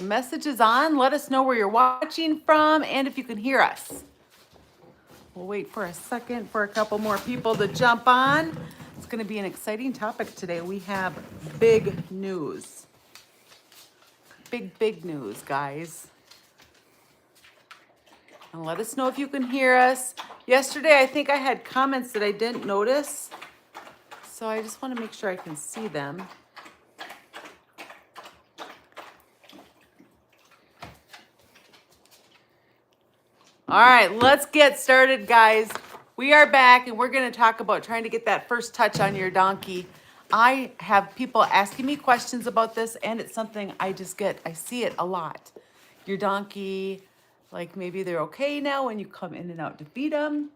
the messages on. Let us know where you're watching from and if you can hear us. We'll wait for a second for a couple more people to jump on. It's going to be an exciting topic today. We have big news. Big news, guys. And let us know if you can hear us. Yesterday, I think I had comments that I didn't notice. So I just want to make sure I can see them. All right, let's get started, guys. We are back and we're going to talk about trying to get that first touch on your donkey. I have people asking me questions about this, and it's something I see it a lot. Your donkey, like maybe they're okay now when you come in and out to feed them.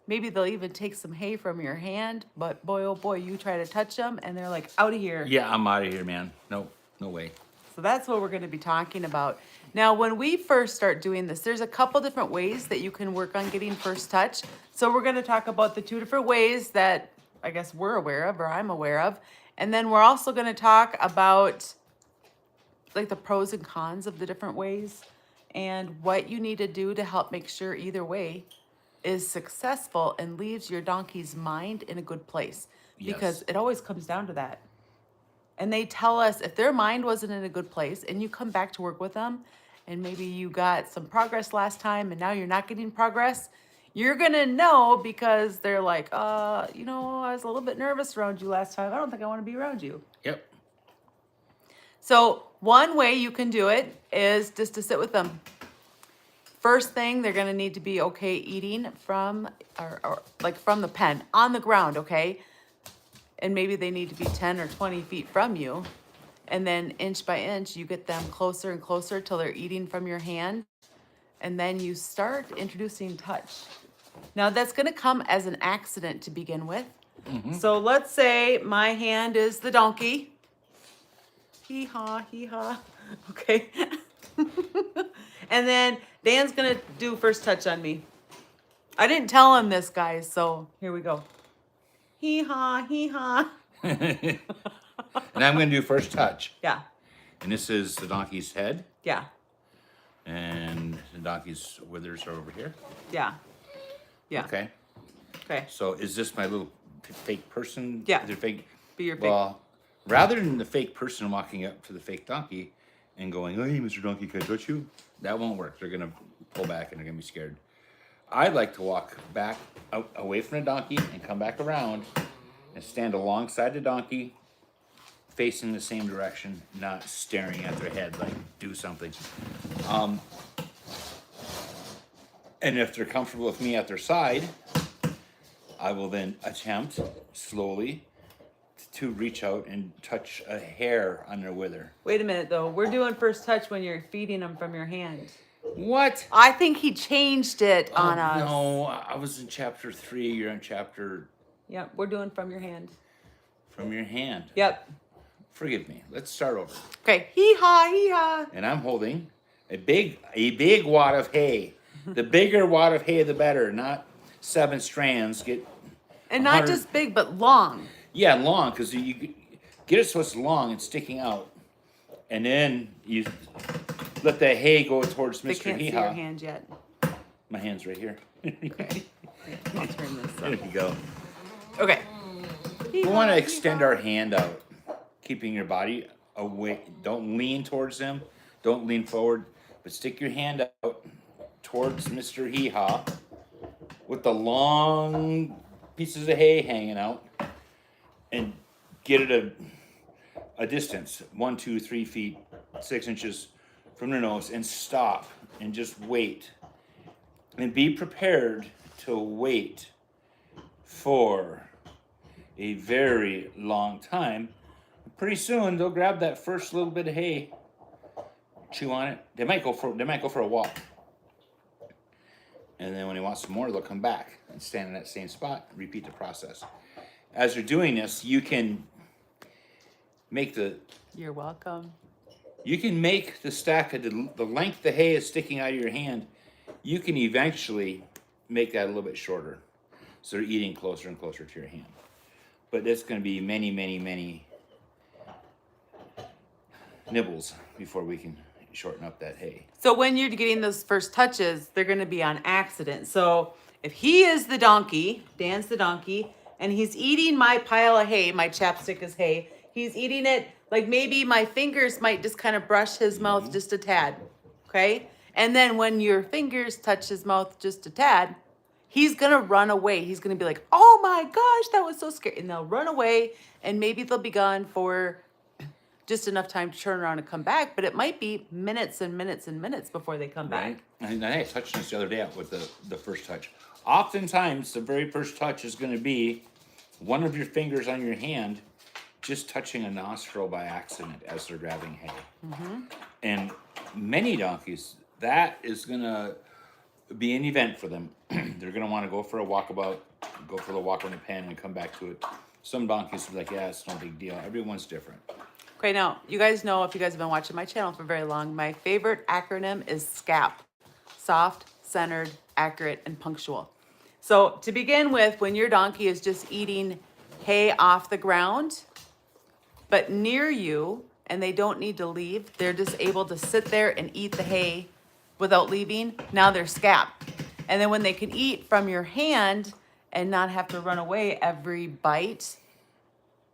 Maybe they'll even take some hay from your hand, but boy, oh boy, you try to touch them and they're like, out of here. Yeah, I'm out of here, man. No way. So that's what we're going to be talking about. Now, when we first start doing this, there's a couple different ways that you can work on getting first touch. So we're going to talk about the two different ways that I guess we're aware of, or I'm aware of. And then we're also going to talk about like the pros and cons of the different ways and what you need to do to help make sure either way is successful and leaves your donkey's mind in a good place. Because Yes. it always comes down to that. And they tell us if their mind wasn't in a good place and you come back to work with them and maybe you got some progress last time and now you're not getting progress, you're going to know because they're like, I was a little bit nervous around you last time. I don't think I want to be around you. Yep. So one way you can do it is just to sit with them. First thing, they're going to need to be okay eating from or like from the pen on the ground, okay? And maybe they need to be 10 or 20 feet from you. And then inch by inch, you get them closer and closer till they're eating from your hand. And then you start introducing touch. Now that's going to come as an accident to begin with. Mm-hmm. So let's say my hand is the donkey. Hee-haw, hee-haw. Okay. And then Dan's going to do first touch on me. I didn't tell him this, guys, so here we go. Hee-haw, hee-haw. And I'm going to do first touch. Yeah. And this is the donkey's head. Yeah. And the donkey's withers are over here. Yeah. Yeah. Okay. Okay. So is this my little fake person? Yeah. The fake. Be your fake. Well, rather than the fake person walking up to the fake donkey and going, "Hey, Mr. Donkey, can I touch you?" That won't work. They're going to pull back and they're going to be scared. I'd like to walk back away from the donkey and come back around and stand alongside the donkey, facing the same direction, not staring at their head like, do something. And if they're comfortable with me at their side, I will then attempt slowly to reach out and touch a hair on their wither. Wait a minute, though. We're doing first touch when you're feeding them from your hand. What? I think he changed it on us. No, I was in chapter 3. You're in chapter... Yep, we're doing from your hand. From your hand. Yep. Forgive me. Let's start over. Okay. Hee-haw, hee-haw. And I'm holding a big wad of hay. The bigger wad of hay, the better. Not 7 strands. And not just big, but long. Yeah, long, because you get it so it's long and sticking out. And then you let the hay go towards Mr. They can't see your hand yet. My hand's right here. Okay. I'll turn this There up. you go. Okay. We want to extend our hand out, keeping your body away. Don't lean towards them. Don't lean forward, but stick your hand out towards Mr. Hee-Haw with the long pieces of hay hanging out, and get it a distance, 1, 2, 3 feet, 6 inches from the nose, and stop and just wait. And be prepared to wait for a very long time. Pretty soon they'll grab that first little bit of hay, chew on it. They might go for a walk. And then when he wants some more, they'll come back and stand in that same spot and repeat the process. As you're doing this, you can make You're welcome. you can make the stack of the length the hay is sticking out of your hand. You can eventually make that a little bit shorter, so they're eating closer and closer to your hand. But it's going to be many, many, many nibbles before we can shorten up that hay. So when you're getting those first touches, they're going to be on accident. So if he is the donkey, Dan's the donkey, and he's eating my pile of hay, my chapstick is hay, he's eating it, like maybe my fingers might just kind of brush his mouth just a tad, okay? And then when your fingers touch his mouth just a tad, he's going to run away. He's going to be like, oh my gosh, that was so scary. And they'll run away, and maybe they'll be gone for just enough time to turn around and come back, but it might be minutes and minutes and minutes before they come back. And I touched this the other day with the first touch. Oftentimes, the very first touch is going to be one of your fingers on your hand just touching a nostril by accident as they're grabbing hay. And many donkeys, that is going to be an event for them. They're going to want to go for a walkabout, go for the walk on the pen, and come back to it. Some donkeys will be like, yeah, it's no big deal. Everyone's different. Okay, now, you guys know, if you guys have been watching my channel for very long, my favorite acronym is SCAP. Soft, centered, accurate, and punctual. So to begin with, when your donkey is just eating hay off the ground, but near you, and they don't need to leave, they're just able to sit there and eat the hay without leaving, now they're SCAP. And then when they can eat from your hand and not have to run away every bite,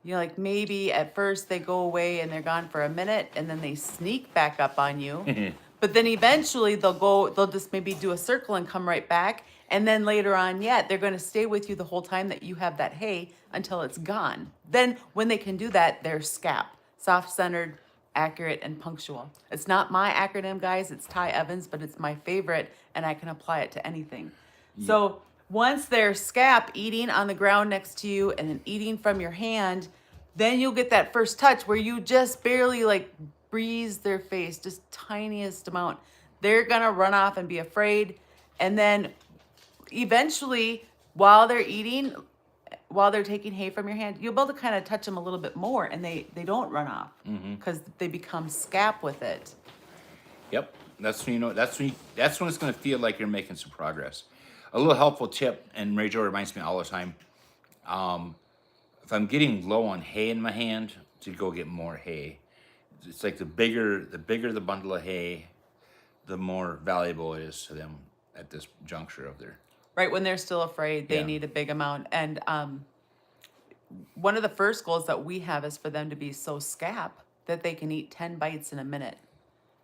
you know, like maybe at first they go away and they're gone for a minute and then they sneak back up on you. But then eventually they'll just maybe do a circle and come right back. And then later on yet, they're going to stay with you the whole time that you have that hay until it's gone. Then when they can do that, they're SCAP. Soft, centered, accurate, and punctual. It's not my acronym, guys. It's Ty Evans, but it's my favorite and I can apply it to anything. Yeah. So once they're SCAP, eating on the ground next to you and then eating from your hand, then you'll get that first touch where you just barely like breeze their face, just tiniest amount. They're gonna run off and be afraid. And then eventually, while they're eating, while they're taking hay from your hand, you'll be able to kind of touch them a little bit more and they don't run off because they become SCAP with it. Yep, that's when you know, that's when it's gonna feel like you're making some progress. A little helpful tip, and MaryJo reminds me all the time, if I'm getting low on hay in my hand, to go get more hay. It's like the bigger the bundle of hay, the more valuable it is to them at this juncture of their... Right, when they're still afraid, they need a big amount. And one of the first goals that we have is for them to be so SCAP that they can eat 10 bites in a minute.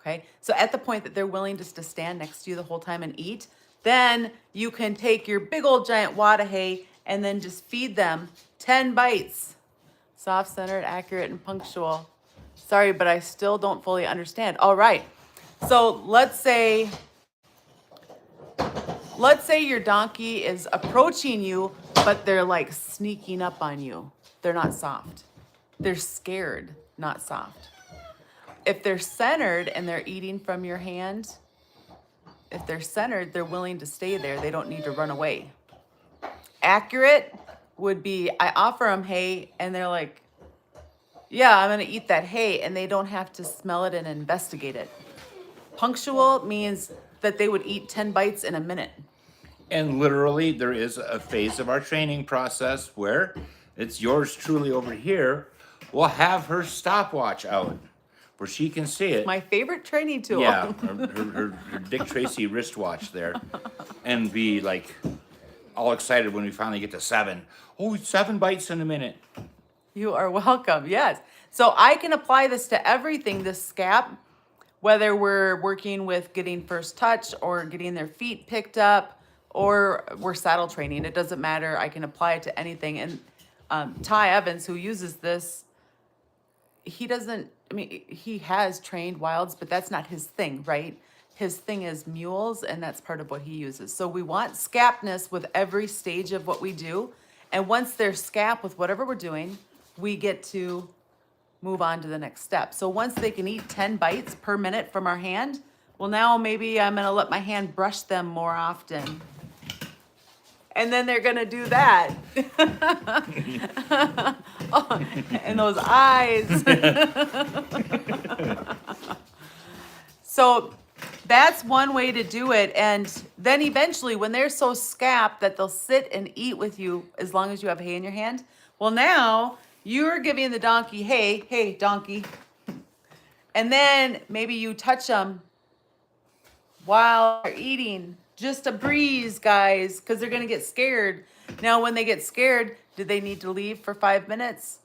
Okay, so at the point that they're willing just to stand next to you the whole time and eat, then you can take your big old giant wad of hay and then just feed them 10 bites. Soft, centered, accurate, and punctual. Sorry, but I still don't fully understand. All right. So let's say your donkey is approaching you, but they're like sneaking up on you. They're not soft. They're scared, not soft. If they're centered and they're eating from your hand, if they're centered, they're willing to stay there. They don't need to run away. Accurate would be, I offer them hay and they're like, yeah, I'm going to eat that hay, and they don't have to smell it and investigate it. Punctual means that they would eat 10 bites in a minute. And literally, there is a phase of our training process where it's yours truly over here. We'll have her stopwatch out where she can see it. My favorite training tool. Yeah, her Dick Tracy wristwatch there. And be like all excited when we finally get to 7. Oh, 7 bites in a minute. You are welcome, yes. So I can apply this to everything, this SCAP, whether we're working with getting first touch or getting their feet picked up or we're saddle training. It doesn't matter. I can apply it to anything. And Ty Evans, who uses this, he has trained wilds, but that's not his thing, right? His thing is mules, and that's part of what he uses. So we want SCAPness with every stage of what we do. And once they're SCAP with whatever we're doing, we get to move on to the next step. So once they can eat 10 bites per minute from our hand, well, now maybe I'm going to let my hand brush them more often. And then they're going to do that. Oh, and those eyes. So that's one way to do it. And then eventually, when they're so SCAP that they'll sit and eat with you as long as you have hay in your hand, well, now you're giving the donkey, hey, donkey, And then maybe you touch them while they're eating. Just a breeze, guys, because they're going to get scared. Now, when they get scared, do they need to leave for 5 minutes?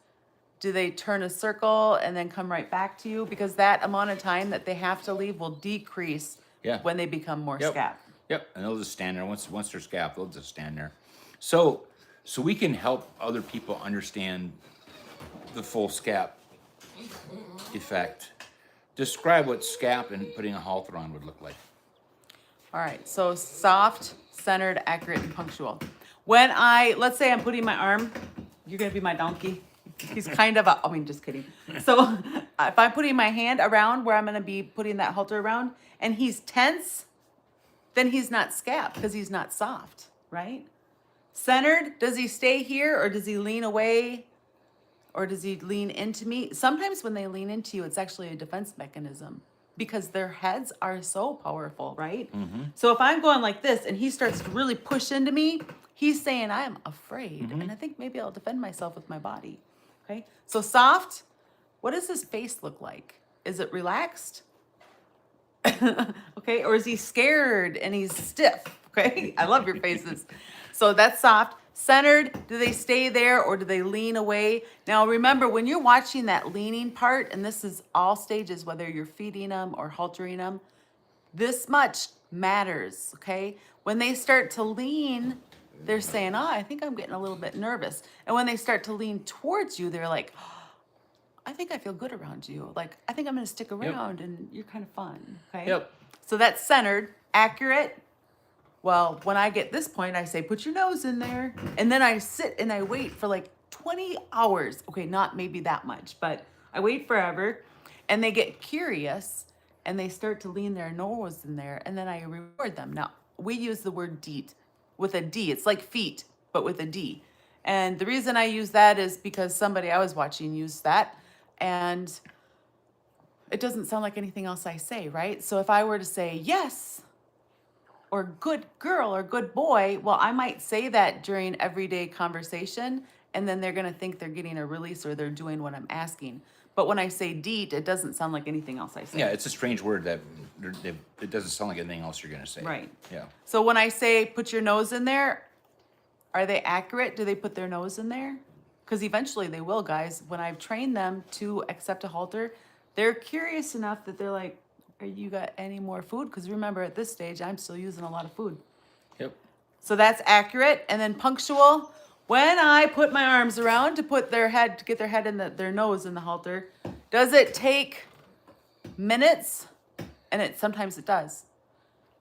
Do they turn a circle and then come right back to you? Because that amount of time that they have to leave will decrease Yeah. when they become more scap. Yep, and they'll just stand there. Once they're scapped, they'll just stand there. So we can help other people understand the full scap effect. Describe what scap and putting a halter on would look like. All right, so soft, centered, accurate, and punctual. Let's say I'm putting my arm, you're gonna be my donkey. He's kind of just kidding. So if I'm putting my hand around where I'm gonna be putting that halter around and he's tense, then he's not scap because he's not soft, right? Centered, does he stay here or does he lean away or does he lean into me? Sometimes when they lean into you, it's actually a defense mechanism because their heads are so powerful, right? So if I'm going like this and he starts to really push into me, he's saying, I am afraid. And I think maybe I'll defend myself with my body. Okay. So soft, what does his face look like? Is it relaxed? Okay. Or is he scared and he's stiff? Okay. I love your faces. So that's soft. Centered, do they stay there or do they lean away? Now remember, when you're watching that leaning part, and this is all stages, whether you're feeding them or haltering them, this much matters, okay? When they start to lean, they're saying, I think I'm getting a little bit nervous. And when they start to lean towards you, they're like, I think I feel good around you. Like, I think I'm gonna stick around and you're kind of fun, okay? Yep. So that's centered, accurate. Well, when I get this point, I say, put your nose in there. And then I sit and I wait for like 20 hours. Okay, not maybe that much, but I wait forever. And they get curious and they start to lean their nose in there. And then I reward them. Now, we use the word deet with a D. It's like feet, but with a D. And the reason I use that is because somebody I was watching used that. And it doesn't sound like anything else I say, right? So if I were to say, yes, or good girl or good boy, well, I might say that during everyday conversation, and then they're going to think they're getting a release or they're doing what I'm asking. But when I say deet, it doesn't sound like anything else I say. Yeah, it's a strange word that it doesn't sound like anything else you're going to say. Right. Yeah. So when I say put your nose in there, are they accurate? Do they put their nose in there? Because eventually they will, guys. When I've trained them to accept a halter, they're curious enough that they're like, you got any more food? Because remember, at this stage, I'm still using a lot of food. Yep. So that's accurate. And then punctual, when I put my arms around to get their head in their nose in the halter, does it take minutes? And sometimes it does.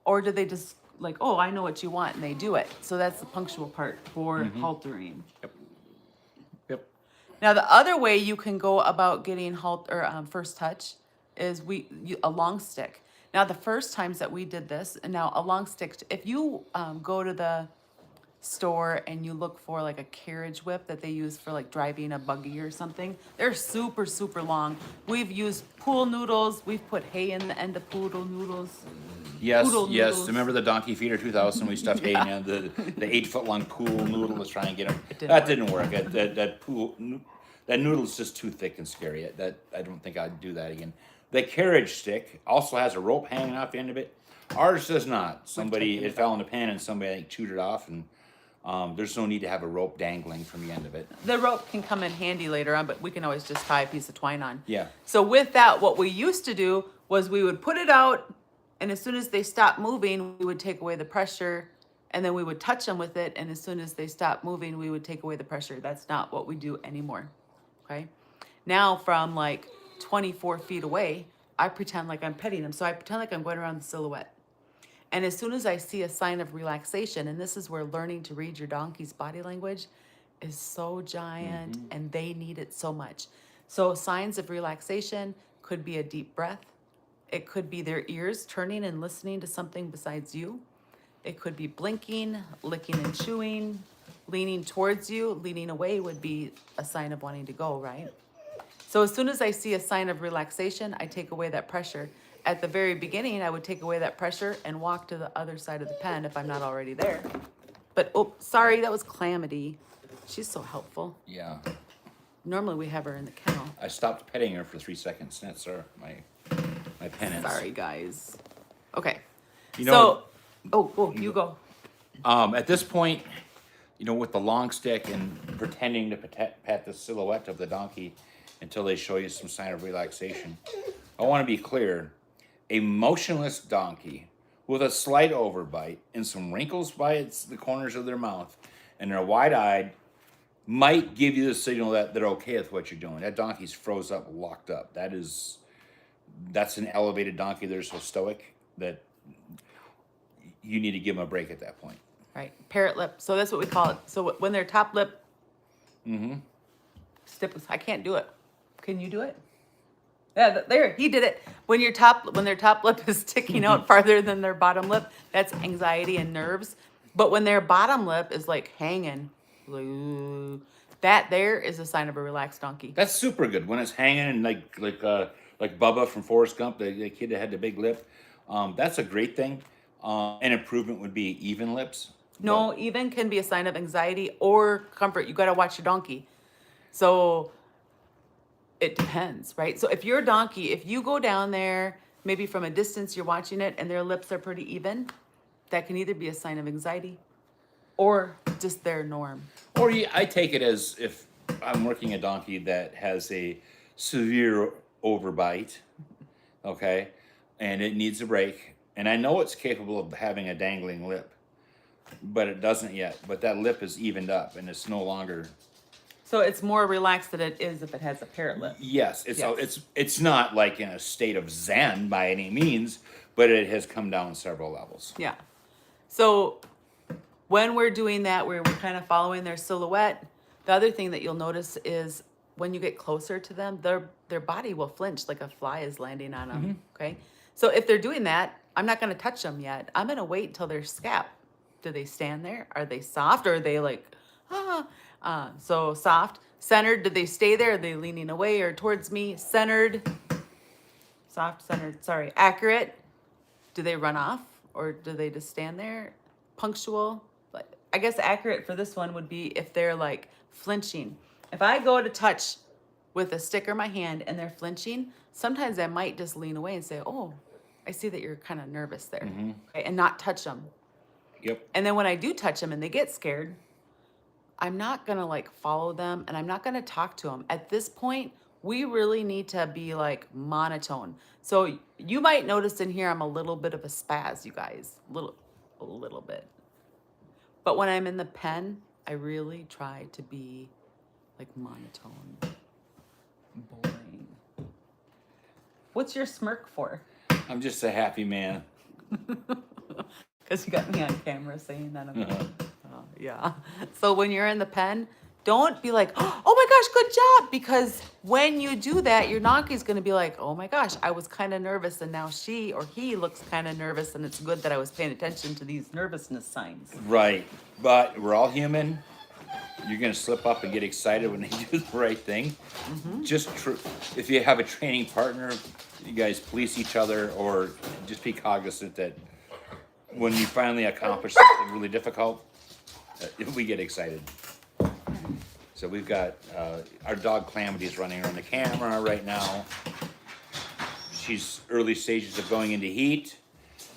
Or do they just like, oh, I know what you want, and they do it? So that's the punctual part for haltering. Yep. Yep. Now, the other way you can go about getting first touch is a long stick. Now, the first times that we did this, and now a long stick, if you go to the store and you look for like a carriage whip that they use for like driving a buggy or something, they're super, super long. We've used pool noodles. We've put hay in the end of poodle noodles. Yes, Poodle yes. noodles. Remember the Donkey Feeder 2000? We stuffed hay in the 8-foot-long pool noodle to try and get them. Didn't work. That noodle is just too thick and scary. I don't think I'd do that again. The carriage stick also has a rope hanging off the end of it. Ours does not. It fell in the pan and somebody I think chewed it off, and there's no need to have a rope dangling from the end of it. The rope can come in handy later on, but we can always just tie a piece of twine on. Yeah. So with that, what we used to do was we would put it out, and as soon as they stopped moving, we would take away the pressure, and then we would touch them with it, and as soon as they stopped moving, we would take away the pressure. That's not what we do anymore, okay? Now from like 24 feet away, I pretend like I'm petting them. So I pretend like I'm going around the silhouette. And as soon as I see a sign of relaxation, and this is where learning to read your donkey's body language is so giant, and they need it so much. So signs of relaxation could be a deep breath. It could be their ears turning and listening to something besides you. It could be blinking, licking and chewing, leaning towards you. Leaning away would be a sign of wanting to go, right? So as soon as I see a sign of relaxation, I take away that pressure. At the very beginning, I would take away that pressure and walk to the other side of the pen if I'm not already there. But, oh, sorry, that was Calamity. She's so helpful. Yeah. Normally we have her in the kennel. I stopped petting her for 3 seconds. That's my my penance. Sorry, guys. Okay. You know, You go. at this point, with the long stick and pretending to pat the silhouette of the donkey until they show you some sign of relaxation, I want to be clear. A motionless donkey with a slight overbite and some wrinkles by the corners of their mouth, and they're wide-eyed, might give you the signal that they're okay with what you're doing. That donkey's froze up, locked up. That's an elevated donkey. They're so stoic that you need to give them a break at that point. Right. Parrot lip. So that's what we call it. So when their top lip. Stiff. I can't do it. Can you do it? Yeah, there. He did it. When their top lip is sticking out farther than their bottom lip, that's anxiety and nerves. But when their bottom lip is like hanging, that there is a sign of a relaxed donkey. That's super good when it's hanging and like Bubba from Forrest Gump, the kid that had the big lip. That's a great thing. An improvement would be even lips. No, even can be a sign of anxiety or comfort. You got to watch your donkey. So it depends, right? So if your donkey, if you go down there, maybe from a distance, you're watching it and their lips are pretty even, that can either be a sign of anxiety or just their norm. Or I take it as if I'm working a donkey that has a severe overbite, okay, and it needs a break, and I know it's capable of having a dangling lip, but it doesn't yet. But that lip is evened up, and it's no longer. So it's more relaxed than it is if it has a parrot lip. Yes, it's not like in a state of zen by any means, but it has come down several levels. Yeah. So when we're doing that, we're kind of following their silhouette. The other thing that you'll notice is when you get closer to them, their body will flinch like a fly is landing on them. Okay. So if they're doing that, I'm not going to touch them yet. I'm going to wait until they're scap. Do they stand there? Are they soft? Or are they like, so soft, centered? Did they stay there? Are they leaning away or towards me? Centered, soft, centered. Sorry, accurate. Do they run off or do they just stand there? Punctual. But I guess accurate for this one would be if they're like flinching. If I go to touch with a stick or my hand and they're flinching, sometimes I might just lean away and say, "Oh, I see that you're kind of nervous there," okay, and not touch them. Yep. And then when I do touch them and they get scared, I'm not going to like follow them and I'm not going to talk to them. At this point, we really need to be like monotone. So you might notice in here, I'm a little bit of a spaz, you guys, a little bit. But when I'm in the pen, I really try to be like monotone, boring. What's your smirk for? I'm just a happy man. Because you got me on camera saying that. Yeah. So when you're in the pen, don't be like, "Oh my gosh, good job." Because when you do that, your donkey's going to be like, "Oh my gosh, I was kind of nervous and now she or he looks kind of nervous and it's good that I was paying attention to these nervousness signs." Right. But we're all human. You're going to slip up and get excited when they do the right thing. Just if you have a training partner, you guys police each other, or just be cognizant that when you finally accomplish something really difficult, we get excited. So we've got our dog Calamity's running around the camera right now. She's early stages of going into heat.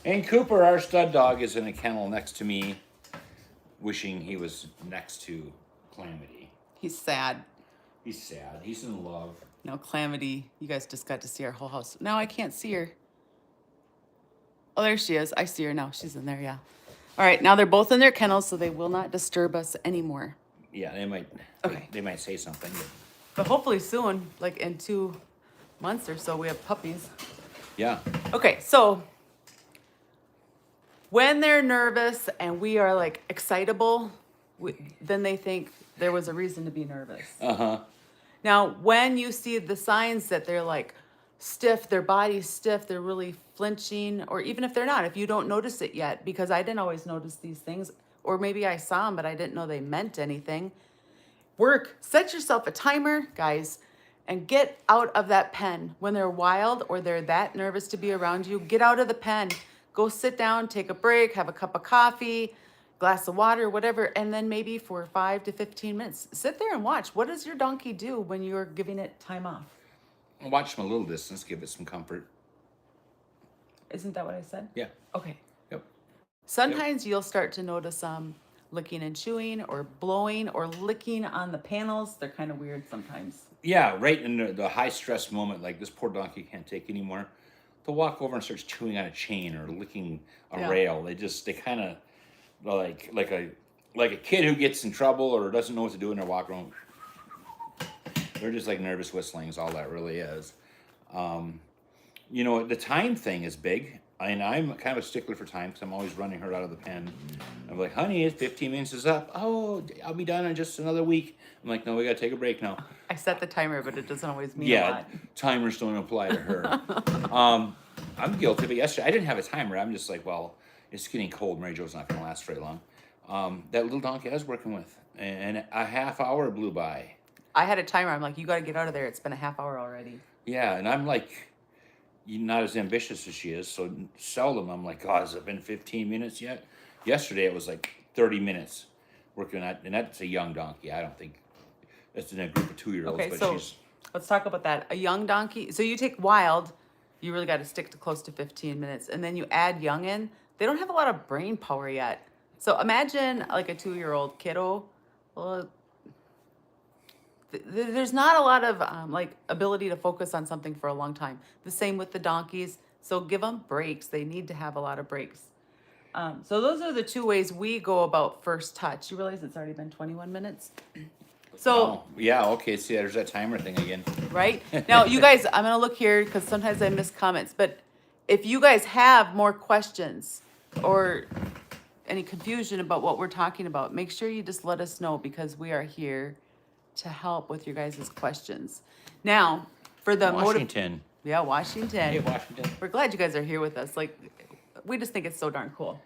And Cooper, our stud dog, is in a kennel next to me, wishing he was next to Calamity. He's sad. He's sad. He's in love. No, Calamity, you guys just got to see our whole house. Now I can't see her. Oh, there she is. I see her now. She's in there, yeah. All right, now they're both in their kennels, so they will not disturb us anymore. Yeah, they might. Okay. They might say something. But hopefully soon, like in 2 months or so, we have puppies. Yeah. Okay, so when they're nervous and we are like excitable, then they think there was a reason to be nervous. Now, when you see the signs that they're like stiff, their body's stiff, they're really flinching, or even if they're not, if you don't notice it yet, because I didn't always notice these things, or maybe I saw them, but I didn't know they meant anything. Set yourself a timer, guys, and get out of that pen. When they're wild or they're that nervous to be around you, get out of the pen. Go sit down, take a break, have a cup of coffee, glass of water, whatever, and then maybe for 5 to 15 minutes, sit there and watch. What does your donkey do when you're giving it time off? Watch from a little distance, give it some comfort. Isn't that what I said? Yeah. Okay. Yep. Sometimes you'll start to notice licking and chewing or blowing or licking on the panels. They're kind of weird sometimes. Yeah, right in the high stress moment, like this poor donkey can't take anymore. They'll walk over and starts chewing on a chain or licking a Yeah. rail. They kind of like a kid who gets in trouble or doesn't know what to do and they're walking around. They're just like nervous whistlings. All that really is. You know, the time thing is big. And I'm kind of a stickler for time because I'm always running her out of the pen. I'm like, honey, it's 15 minutes is up. Oh, I'll be done in just another week. I'm like, no, we got to take a break now. I set the timer, but it doesn't always mean a Yeah, lot. timers don't apply to her. I'm guilty of it. Yesterday, I didn't have a timer. I'm just like, well, it's getting cold. MaryJo's not going to last very long. That little donkey I was working with, and a half hour blew by. I had a timer. I'm like, you got to get out of there. It's been a half hour already. Yeah, and I'm like, you're not as ambitious as she is, so seldom I'm like, God, has it been 15 minutes yet? Yesterday, it was like 30 minutes working on that, and that's a young donkey. I don't think that's in a group of 2-year-olds, Okay, but so she's... let's talk about that. A young donkey. So you take wild, you really got to stick to close to 15 minutes, and then you add young in. They don't have a lot of brain power yet. So imagine like a 2-year-old kiddo. Well, there's not a lot of like ability to focus on something for a long time. The same with the donkeys. So give them breaks. They need to have a lot of breaks. So those are the two ways we go about first touch. You realize it's already been 21 minutes? So, Oh, yeah, okay, see, there's that timer thing again. right? Now, you guys, I'm going to look here because sometimes I miss comments. But if you guys have more questions or any confusion about what we're talking about, make sure you just let us know because we are here to help with your guys' questions. Now, for the Washington. yeah, Washington. Hey, Washington. We're glad you guys are here with us. Like, we just think it's so darn cool.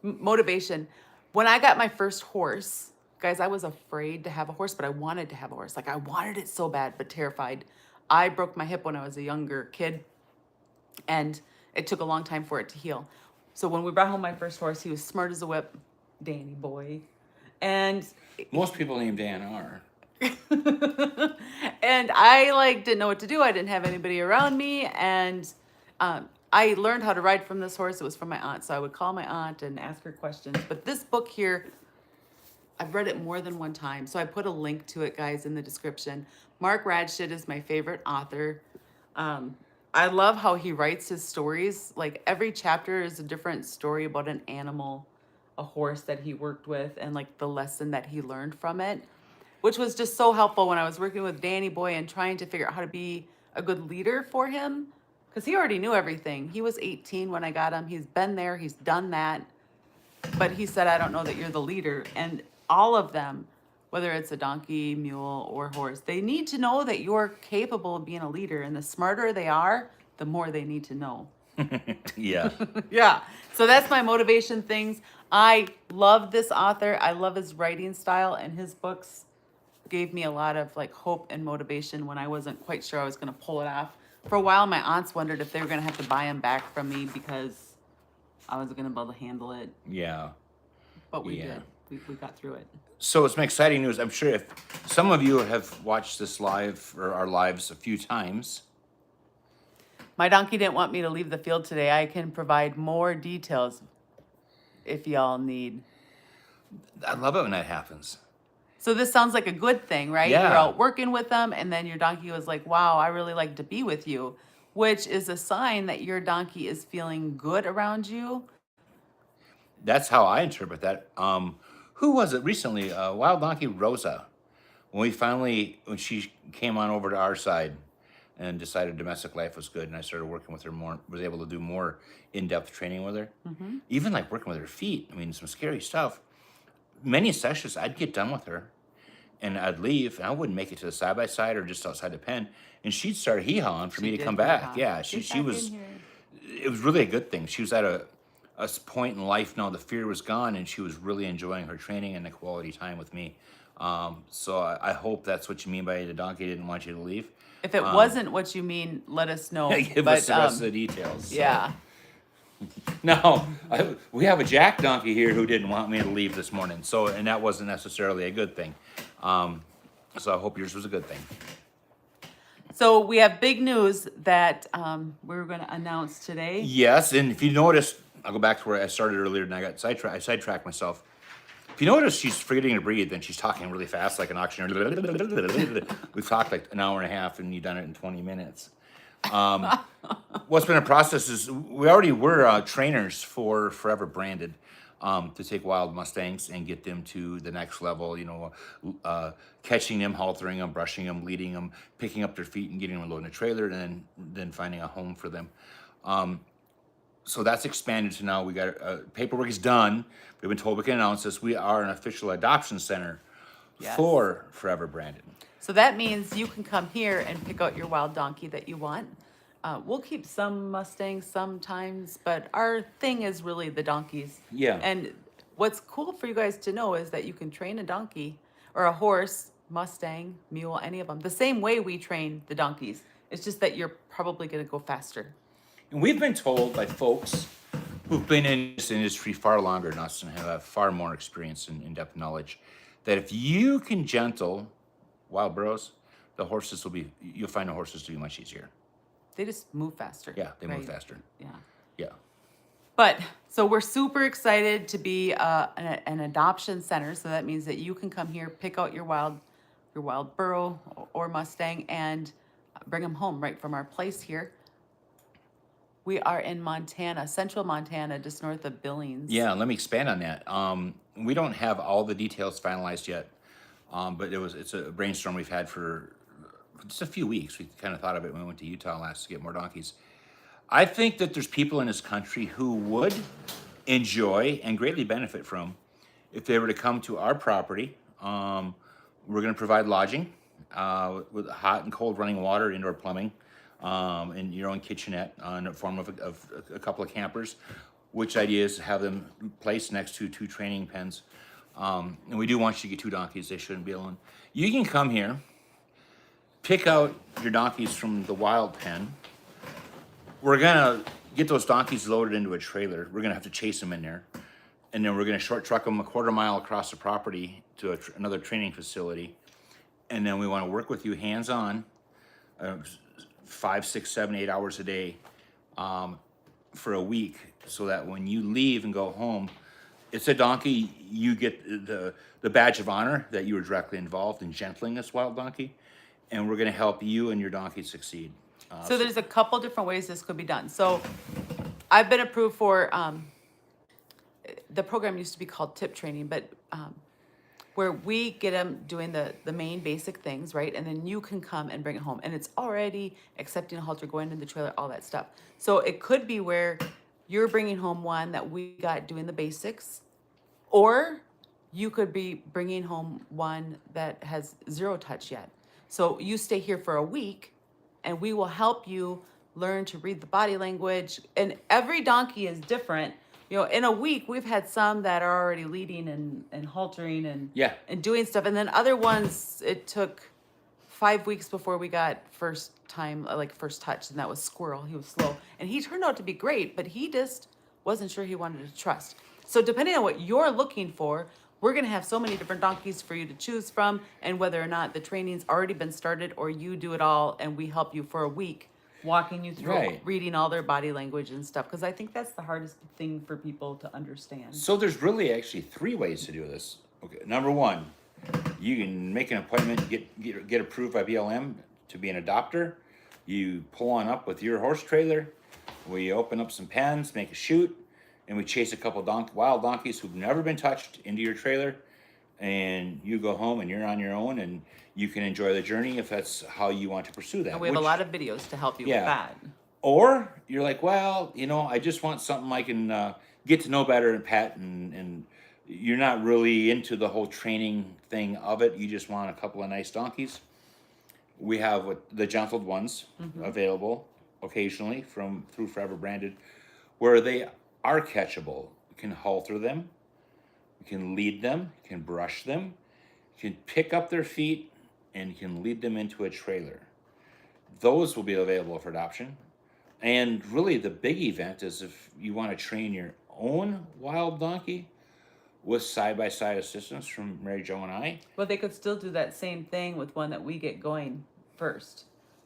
Motivation. When I got my first horse, guys, I was afraid to have a horse, but I wanted to have a horse. Like, I wanted it so bad, but terrified. I broke my hip when I was a younger kid, and it took a long time for it to heal. So when we brought home my first horse, he was smart as a whip, Danny boy. And Most people named Dan are. and I like didn't know what to do. I didn't have anybody around me, and I learned how to ride from this horse. It was from my aunt, so I would call my aunt and ask her questions. But this book here, I've read it more than one time, so I put a link to it, guys, in the description. Mark Rashid is my favorite author. I love how he writes his stories. Like every chapter is a different story about an animal, a horse that he worked with, and like the lesson that he learned from it, which was just so helpful when I was working with Danny Boy and trying to figure out how to be a good leader for him, because he already knew everything. He was 18 when I got him. He's been there. He's done that. But he said, I don't know that you're the leader. And all of them, whether it's a donkey, mule, or horse, they need to know that you're capable of being a leader. And the smarter they are, the more they need to know. Yeah. Yeah. So that's my motivation things. I love this author. I love his writing style, and his books gave me a lot of like hope and motivation when I wasn't quite sure I was going to pull it off. For a while, my aunts wondered if they were going to have to buy him back from me because I wasn't going to be able to handle it. Yeah. But we Yeah. did. We got through it. So it's some exciting news. I'm sure if some of you have watched this live or our lives a few times. My donkey didn't want me to leave the field today. I can provide more details if y'all need. I love it when that happens. So this sounds like a good thing, right? Yeah. You're out working with them, and then your donkey was like, wow, I really like to be with you, which is a sign that your donkey is feeling good around you. That's how I interpret that. Who was it recently? Wild Donkey Rosa. When she came on over to our side and decided domestic life was good, and I started working with her more, was able to do more in-depth training with her. Mm-hmm. Even like working with her feet. I mean, some scary stuff. Many sessions, I'd get done with her, and I'd leave, and I wouldn't make it to the side-by-side or just outside the pen, and she'd start hee-hawing for me to come back. Yeah, she was, it was really a good thing. She was at a point in life now, the fear was gone, and she was really enjoying her training and the quality time with me. So I hope that's what you mean by the donkey didn't want you to leave. If it wasn't what you mean, let us know. Give us the rest of the details. So. Yeah. No, we have a jack donkey here who didn't want me to leave this morning. So, and that wasn't necessarily a good thing. So I hope yours was a good thing. So we have big news that we're going to announce today. Yes, and if you notice, I'll go back to where I started earlier, and I sidetracked myself. If you notice, she's forgetting to breathe, and she's talking really fast, like an auctioneer. We've talked like an hour and a half, and you've done it in 20 minutes. What's been a process is we already were trainers for Forever Branded to take wild Mustangs and get them to the next level. Catching them, haltering them, brushing them, leading them, picking up their feet and getting them loaded in a trailer, and then finding a home for them. So that's expanded to now we got paperwork is done. We've been told we can announce this. We are an official adoption center Yes. for Forever Branded. So that means you can come here and pick out your wild donkey that you want. We'll keep some Mustangs sometimes, but our thing is really the donkeys. Yeah. And what's cool for you guys to know is that you can train a donkey or a horse, Mustang, mule, any of them, the same way we train the donkeys. It's just that you're probably going to go faster. And we've been told by folks who've been in this industry far longer than us and have far more experience and in-depth knowledge that if you can gentle wild burros, you'll find the horses to be much easier. They just move faster. Yeah, they move right? faster. Yeah. Yeah. But so we're super excited to be an adoption center. So that means that you can come here, pick out your wild burro or Mustang, and bring them home right from our place here. We are in Montana, central Montana, just north of Billings. Yeah, let me expand on that. We don't have all the details finalized yet, but it's a brainstorm we've had for just a few weeks. We kind of thought of it when we went to Utah last to get more donkeys. I think that there's people in this country who would enjoy and greatly benefit from if they were to come to our property. We're going to provide lodging with hot and cold running water, indoor plumbing, and your own kitchenette in the form of a couple of campers, which idea is to have them placed next to 2 training pens. And we do want you to get 2 donkeys. They shouldn't be alone. You can come here, pick out your donkeys from the wild pen. We're gonna get those donkeys loaded into a trailer. We're gonna have to chase them in there, and then we're gonna short truck them a quarter mile across the property to another training facility, and then we want to work with you hands-on, 5, 6, 7, 8 hours a day, for a week, so that when you leave and go home, it's a donkey. You get the badge of honor that you were directly involved in gentling this wild donkey, and we're gonna help you and your donkey succeed. So there's a couple different ways this could be done. So I've been approved for, the program used to be called tip training, but where we get them doing the main basic things, right? And then you can come and bring it home. And it's already accepting a halter, going in the trailer, all that stuff. So it could be where you're bringing home one that we got doing the basics, or you could be bringing home one that has 0 touch yet. So you stay here for a week, and we will help you learn to read the body language. And every donkey is different. In a week, we've had some that are already leading and haltering and doing stuff. And then other ones, it took 5 weeks before we got first touch, and that was Squirrel. He was slow. And he turned out to be great, but he just wasn't sure he wanted to trust. So depending on what you're looking for, we're going to have so many different donkeys for you to choose from, and whether or not the training's already been started or you do it all and we help you for a week, walking you through reading all their body language and stuff, because I think that's the hardest thing for people to understand. So there's really actually 3 ways to do this. Okay, number 1, you can make an appointment, get approved by BLM to be an adopter. You pull on up with your horse trailer, we open up some pens, make a chute, and we chase a couple wild donkeys who've never been touched into your trailer, and you go home and you're on your own, and you can enjoy the journey if that's how you want to pursue that. And we have a lot of videos to help you with that. Or you're like, well, I just want something I can get to know better and pet, and you're not really into the whole training thing of it. You just want a couple of nice donkeys. We have the gentled ones available occasionally through Forever Branded, where they are catchable. You can halter them, you can lead them, you can brush them, you can pick up their feet, and you can lead them into a trailer. Those will be available for adoption. And really the big event is if you want to train your own wild donkey with side-by-side assistance from MaryJo and I. Well, they could still do that same thing with one that we get going first.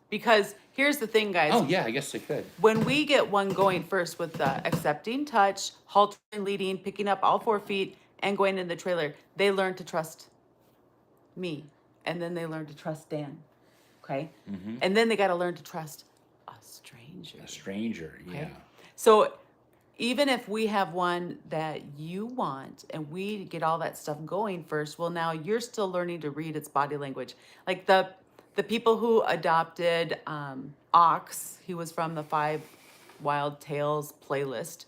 Because here's the thing, guys. Oh yeah, I guess they could. When we get one going first with the accepting touch, halting, leading, picking up all 4 feet, and going in the trailer, they learn to trust me. And then they learn to trust Dan. Okay? And then they got to learn to trust a stranger. A stranger, Okay? yeah. So even if we have one that you want and we get all that stuff going first, well, now you're still learning to read its body language. Like the people who adopted Ox, he was from the 5 Wild Tales playlist.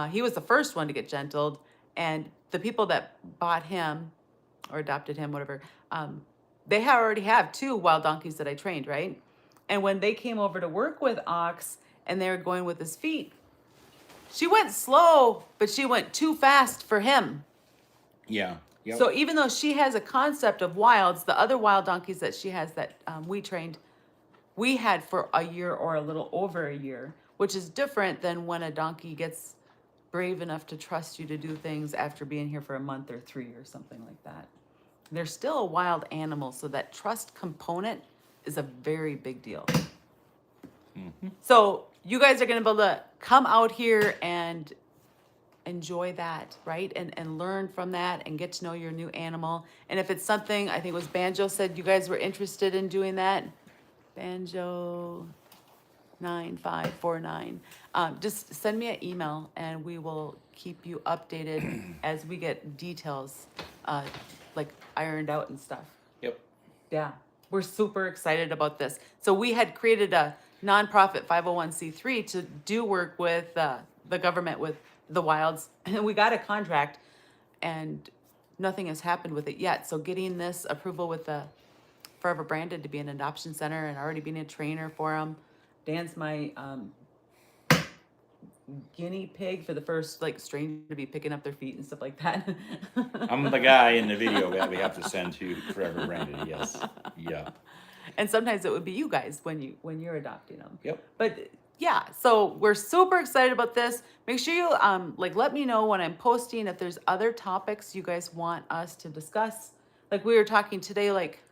He was the first one to get gentled, and the people that bought him or adopted him, whatever, they already have 2 wild donkeys that I trained, right? And when they came over to work with Ox and they were going with his feet, she went slow, but she went too fast for him. Yeah. Yep. So even though she has a concept of wilds, the other wild donkeys that she has that we trained, we had for a year or a little over a year, which is different than when a donkey gets brave enough to trust you to do things after being here for a month or 3 or something like that. They're still a wild animal, so that trust component is a very big deal. So you guys are going to be able to come out here and enjoy that, right? And learn from that and get to know your new animal. And if it's something, I think it was Banjo said you guys were interested in doing that. Banjo 9549. Just send me an email and we will keep you updated as we get details like ironed out and stuff. Yep. Yeah, we're super excited about this. So we had created a nonprofit 501c3 to do work with the government with the wilds, and we got a contract, and nothing has happened with it yet. So getting this approval with the Forever Branded to be an adoption center and already being a trainer for them. Dan's my guinea pig for the first like stranger to be picking up their feet and stuff like that. I'm the guy in the video that we have to send to Forever Branded. Yes. Yeah. And sometimes it would be you guys when you're adopting them. Yep. But yeah, so we're super excited about this. Make sure you like let me know when I'm posting if there's other topics you guys want us to discuss. Like we were talking today, like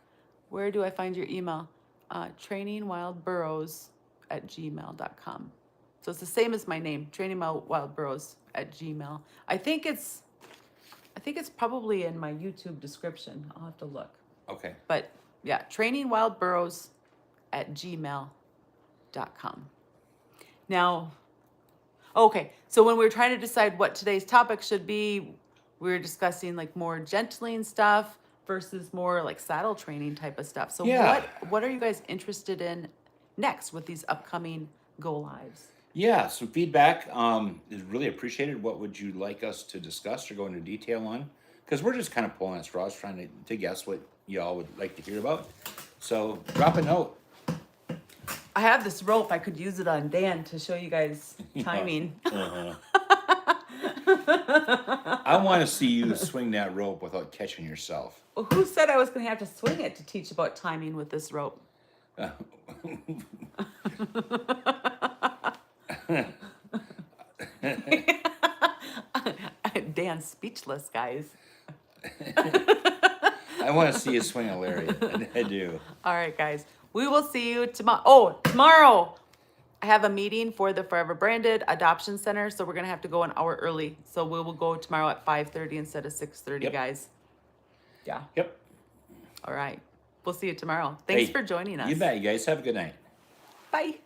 where do I find your email? trainingwildburros@gmail.com. So it's the same as my name, trainingwildburros@gmail. I think it's probably in my YouTube description. I'll have to look. Okay. But yeah, trainingwildburros@gmail.com. Now, okay, so when we were trying to decide what today's topic should be, we were discussing like more gentling stuff versus more like saddle training type of stuff. So Yeah. what are you guys interested in next with these upcoming go lives? Yeah, some feedback is really appreciated. What would you like us to discuss or go into detail on? Because we're just kind of pulling at straws, trying to guess what y'all would like to hear about. So drop a note. I have this rope. I could use it on Dan to show you guys timing. I want to see you swing that rope without catching yourself. Well, who said I was going to have to swing it to teach about timing with this rope? Dan's speechless, guys. I want to see you swing a lariat. I do. All right, guys. We will see you tomorrow. Oh, tomorrow I have a meeting for the Forever Branded Adoption Center, so we're going to have to go an hour early. So we will go tomorrow at 5:30 instead of 6:30, Yep. guys. Yeah. Yep. All right. We'll see you tomorrow. Thanks Hey, for joining us. You bet. You guys have a good night. Bye.